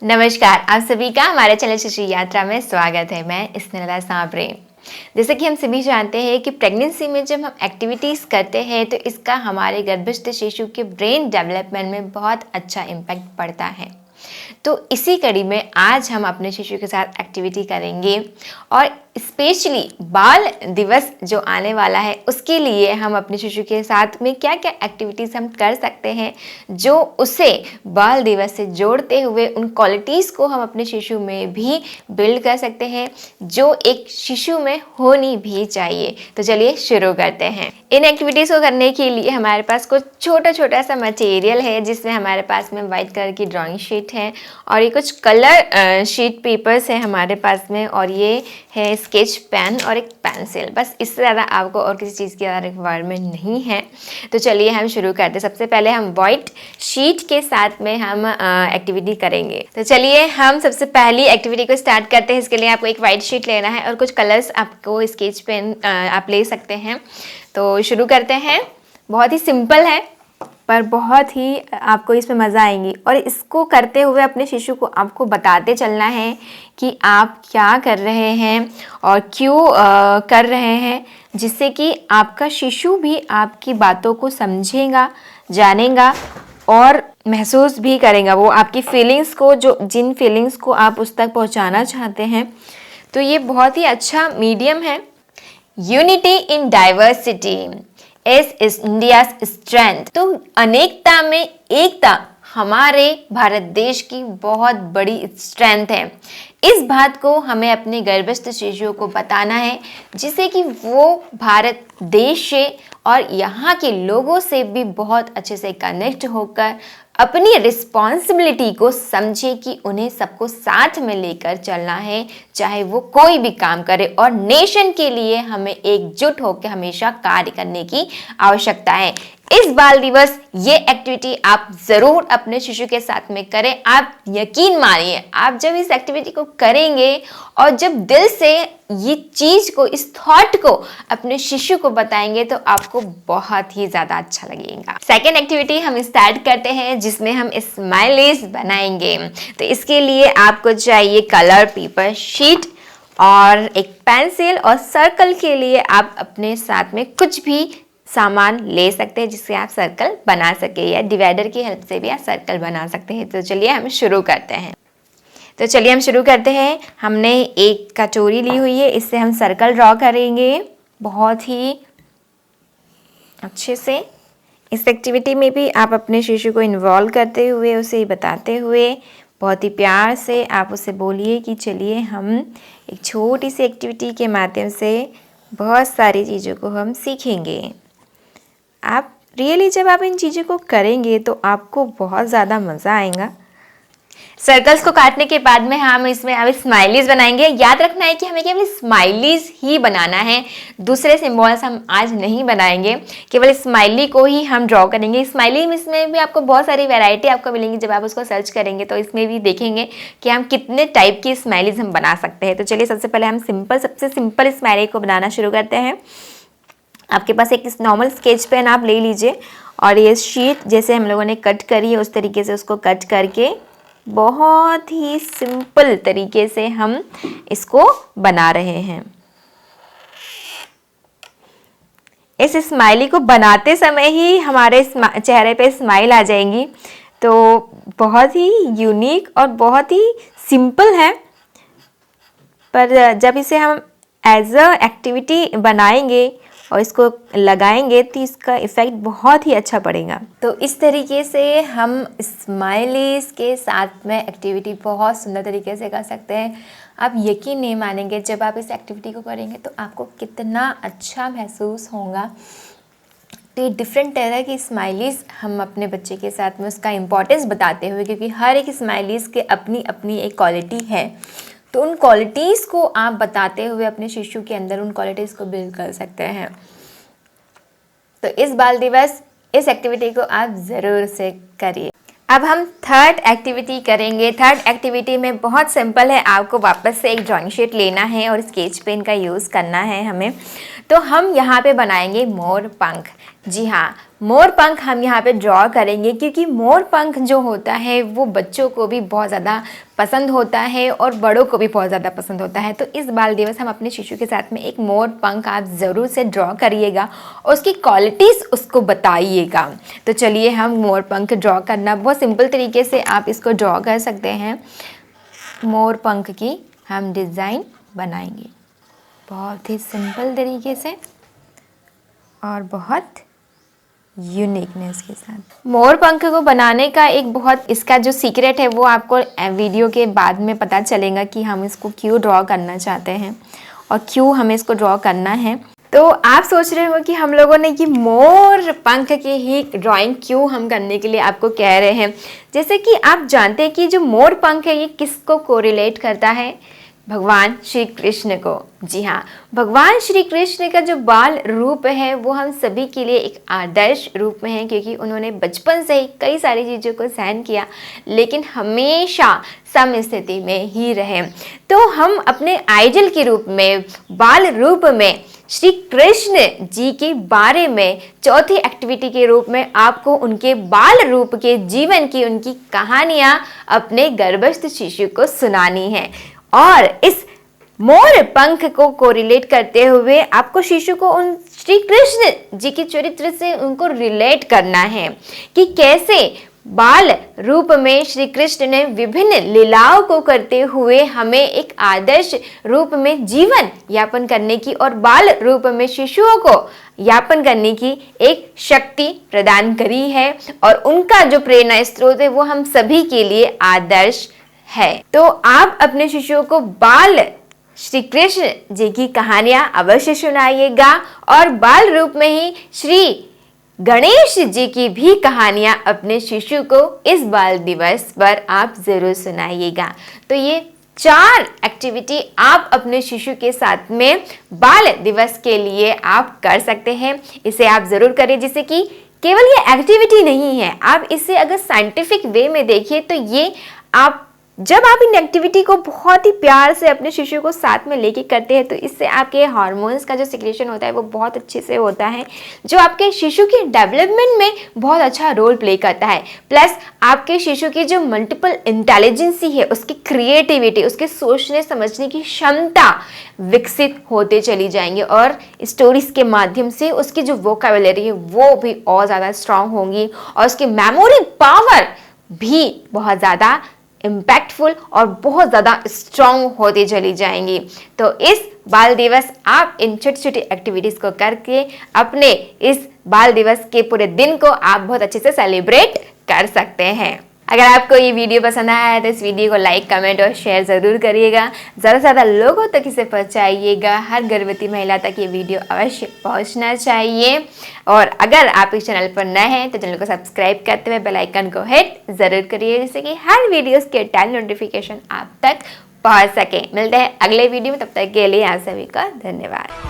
नमस्कार, आप सभी का हमारे चैनल शिशु यात्रा में स्वागत है। मैं स्नेहला सांवरे। जैसे कि हम सभी जानते हैं कि प्रेगनेंसी में जब हम एक्टिविटीज़ करते हैं तो इसका हमारे गर्भस्थ शिशु के ब्रेन डेवलपमेंट में बहुत अच्छा इम्पैक्ट पड़ता है। तो इसी कड़ी में आज हम अपने शिशु के साथ एक्टिविटी करेंगे और स्पेशली बाल दिवस जो आने वाला है उसके लिए हम अपने शिशु के साथ में क्या क्या एक्टिविटीज़ हम कर सकते हैं जो उसे बाल दिवस से जोड़ते हुए उन क्वालिटीज़ को हम अपने शिशु में भी बिल्ड कर सकते हैं जो एक शिशु में होनी भी चाहिए। तो चलिए शुरू करते हैं। इन एक्टिविटीज़ को करने के लिए हमारे पास कुछ छोटा छोटा सा मटेरियल है जिसमें हमारे पास में वाइट कलर की ड्राइंग शीट है और ये कुछ कलर शीट पेपर्स है हमारे पास में, और ये है स्केच पेन और एक पेंसिल। बस इससे ज़्यादा आपको और किसी चीज़ की ज़्यादा रिक्वायरमेंट नहीं है। तो चलिए हम शुरू करते हैं। सबसे पहले हम वाइट शीट के साथ में हम एक्टिविटी करेंगे। तो चलिए हम सबसे पहली एक्टिविटी को स्टार्ट करते हैं। इसके लिए आपको एक वाइट शीट लेना है और कुछ कलर्स आपको स्केच पेन आप ले सकते हैं। तो शुरू करते हैं। बहुत ही सिंपल है पर बहुत ही आपको इसमें मज़ा आएंगी, और इसको करते हुए अपने शिशु को आपको बताते चलना है कि आप क्या कर रहे हैं और क्यों कर रहे हैं, जिससे कि आपका शिशु भी आपकी बातों को समझेगा, जानेगा और महसूस भी करेगा। वो आपकी फीलिंग्स को, जो जिन फीलिंग्स को आप उस तक पहुंचाना चाहते हैं। तो ये बहुत ही अच्छा मीडियम है। Unity in diversity is India's strength. तो अनेकता में एकता हमारे भारत देश की बहुत बड़ी स्ट्रेंथ है। इस बात को हमें अपने गर्भस्थ शिशुओं को बताना है, जिससे कि वो भारत देश से और यहाँ के लोगों से भी बहुत अच्छे से कनेक्ट होकर अपनी रिस्पॉन्सिबिलिटी को समझे कि उन्हें सबको साथ में लेकर चलना है, चाहे वो कोई भी काम करे। और नेशन के लिए हमें एकजुट होकर हमेशा कार्य करने की आवश्यकता है। इस बाल दिवस ये एक्टिविटी आप ज़रूर अपने शिशु के साथ में करें। आप यकीन मानिए, आप जब इस एक्टिविटी को करेंगे और जब दिल से ये चीज़ को, इस थॉट को अपने शिशु को बताएंगे तो आपको बहुत ही ज़्यादा अच्छा लगेगा। सेकेंड एक्टिविटी हम स्टार्ट करते हैं, जिसमें हम स्माइलीज बनाएंगे। तो इसके लिए आपको चाहिए कलर पेपर शीट और एक पेंसिल, और सर्कल के लिए आप अपने साथ में कुछ भी सामान ले सकते हैं जिससे आप सर्कल बना सके, या डिवाइडर की हेल्प से भी आप सर्कल बना सकते हैं। तो चलिए हम शुरू करते हैं। हमने एक कटोरी ली हुई है, इससे हम सर्कल ड्रॉ करेंगे बहुत ही अच्छे से। इस एक्टिविटी में भी आप अपने शिशु को इन्वॉल्व करते हुए, उसे बताते हुए बहुत ही प्यार से आप उसे बोलिए कि चलिए हम एक छोटी सी एक्टिविटी के माध्यम से बहुत सारी चीज़ों को हम सीखेंगे। आप रियली जब आप इन चीज़ों को करेंगे तो आपको बहुत ज़्यादा मज़ा आएगा। सर्कल्स को काटने के बाद में हम इसमें अब स्माइलीज बनाएंगे। याद रखना है कि हमें केवल स्माइलीज ही बनाना है, दूसरे सिम्बॉल्स हम आज नहीं बनाएंगे, केवल स्माइली को ही हम ड्रॉ करेंगे। स्माइली इसमें भी आपको बहुत सारी वैरायटी आपको मिलेंगी। जब आप उसको सर्च करेंगे तो इसमें भी देखेंगे कि हम कितने टाइप की स्माइलीज हम बना सकते हैं। तो चलिए सबसे पहले हम सबसे सिंपल स्माइली को बनाना शुरू करते हैं। आपके पास एक नॉर्मल स्केच पेन आप ले लीजिए, और ये शीट जैसे हम लोगों ने कट करी है उस तरीके से उसको कट करके बहुत ही सिंपल तरीके से हम इसको बना रहे हैं। इस स्माइली को बनाते समय ही हमारे चेहरे पे स्माइल आ जाएंगी। तो बहुत ही यूनिक और बहुत ही सिंपल है, पर जब इसे हम एज अ एक्टिविटी बनाएंगे और इसको लगाएंगे तो इसका इफ़ेक्ट बहुत ही अच्छा पड़ेगा। तो इस तरीके से हम स्माइलीज के साथ में एक्टिविटी बहुत सुंदर तरीके से कर सकते हैं। आप यकीन नहीं मानेंगे, जब आप इस एक्टिविटी को करेंगे तो आपको कितना अच्छा महसूस होगा। तो ये डिफरेंट तरह की स्माइलीज हम अपने बच्चे के साथ में उसका इम्पोर्टेंस बताते हुए, क्योंकि हर एक स्माइलीज के अपनी अपनी एक क्वालिटी है, तो उन क्वालिटीज़ को आप बताते हुए अपने शिशु के अंदर उन क्वालिटीज़ को बिल्ड कर सकते हैं। तो इस बाल दिवस इस एक्टिविटी को आप ज़रूर से करिए। अब हम थर्ड एक्टिविटी करेंगे। थर्ड एक्टिविटी में बहुत सिंपल है, आपको वापस से एक ड्राइंग शीट लेना है और स्केच पेन का यूज़ करना है हमें। तो हम यहाँ पे बनाएंगे मोर पंख। जी हाँ, मोर पंख हम यहाँ पे ड्रॉ करेंगे, क्योंकि मोर पंख जो होता है वो बच्चों को भी बहुत ज़्यादा पसंद होता है और बड़ों को भी बहुत ज़्यादा पसंद होता है। तो इस बाल दिवस हम अपने शिशु के साथ में एक मोर पंख आप ज़रूर से ड्रॉ करिएगा और उसकी क्वालिटीज़ उसको बताइएगा। तो चलिए हम मोर पंख ड्रॉ करना बहुत सिंपल तरीके से आप इसको ड्रॉ कर सकते हैं। मोर पंख की हम डिज़ाइन बनाएंगे बहुत ही सिंपल तरीके से और बहुत यूनिकनेस के साथ। मोर पंख को बनाने का एक बहुत इसका जो सीक्रेट है वो आपको वीडियो के बाद में पता चलेगा कि हम इसको क्यों ड्रॉ करना चाहते हैं और क्यों हमें इसको ड्रॉ करना है। तो आप सोच रहे हो कि हम लोगों ने ये मोर पंख की ही ड्राइंग क्यों हम करने के लिए आपको कह रहे हैं। जैसे कि आप जानते हैं कि जो मोर पंख है ये किसको कोरिलेट करता है, भगवान श्री कृष्ण को। जी हाँ, भगवान श्री कृष्ण का जो बाल रूप है वो हम सभी के लिए एक आदर्श रूप में है, क्योंकि उन्होंने बचपन से ही कई सारी चीज़ों को सहन किया लेकिन हमेशा सम स्थिति में ही रहे। तो हम अपने आइडल के रूप में, बाल रूप में श्री कृष्ण जी के बारे में चौथी एक्टिविटी के रूप में आपको उनके बाल रूप के जीवन की उनकी कहानियां अपने गर्भस्थ शिशु को सुनानी है। और इस मोर पंख को कोरिलेट करते हुए आपको शिशु को उन श्री कृष्ण जी के चरित्र से उनको रिलेट करना है कि कैसे बाल रूप में श्री कृष्ण ने विभिन्न लीलाओं को करते हुए हमें एक आदर्श रूप में जीवन यापन करने की और बाल रूप में शिशुओं को यापन करने की एक शक्ति प्रदान करी है। और उनका जो प्रेरणा स्रोत है वो हम सभी के लिए आदर्श है। तो आप अपने शिशुओं को बाल श्री कृष्ण जी की कहानियां अवश्य सुनाइएगा और बाल रूप में ही श्री गणेश जी की भी कहानियां अपने शिशु को इस बाल दिवस पर आप जरूर सुनाइएगा। तो ये 4 एक्टिविटी आप अपने शिशु के साथ में बाल दिवस के लिए आप कर सकते हैं। इसे आप जरूर करें, जिससे कि केवल ये एक्टिविटी नहीं है, आप इसे अगर साइंटिफिक वे में देखिए तो ये आप जब आप इन एक्टिविटी को बहुत ही प्यार से अपने शिशु को साथ में लेके करते हैं तो इससे आपके हार्मोन्स का जो सिक्रेशन होता है वो बहुत अच्छे से होता है, जो आपके शिशु के डेवलपमेंट में बहुत अच्छा रोल प्ले करता है। प्लस आपके शिशु की जो मल्टीपल इंटेलिजेंसी है, उसकी क्रिएटिविटी, उसके सोचने समझने की क्षमता विकसित होते चली जाएंगी और स्टोरीज के माध्यम से उसकी जो वोकैबुलरी है वो भी और ज़्यादा स्ट्रांग होंगी और उसकी मेमोरी पावर भी बहुत ज़्यादा इम्पैक्टफुल और बहुत ज़्यादा स्ट्रॉन्ग होती चली जाएंगी। तो इस बाल दिवस आप इन छोटी छोटी एक्टिविटीज़ को करके अपने इस बाल दिवस के पूरे दिन को आप बहुत अच्छे से सेलिब्रेट कर सकते हैं। अगर आपको ये वीडियो पसंद आया है तो इस वीडियो को लाइक, कमेंट और शेयर ज़रूर करिएगा। ज़्यादा से ज़्यादा लोगों तक इसे पहुंचाइएगा। हर गर्भवती महिला तक ये वीडियो अवश्य पहुंचना चाहिए। और अगर आप इस चैनल पर नए हैं तो चैनल को सब्सक्राइब करते हुए बेल आइकन को हिट ज़रूर करिए, जिससे कि हर वीडियोज़ के टाइम नोटिफिकेशन आप तक पहुँच सके। मिलते हैं अगले वीडियो में, तब तक के लिए आप सभी का धन्यवाद।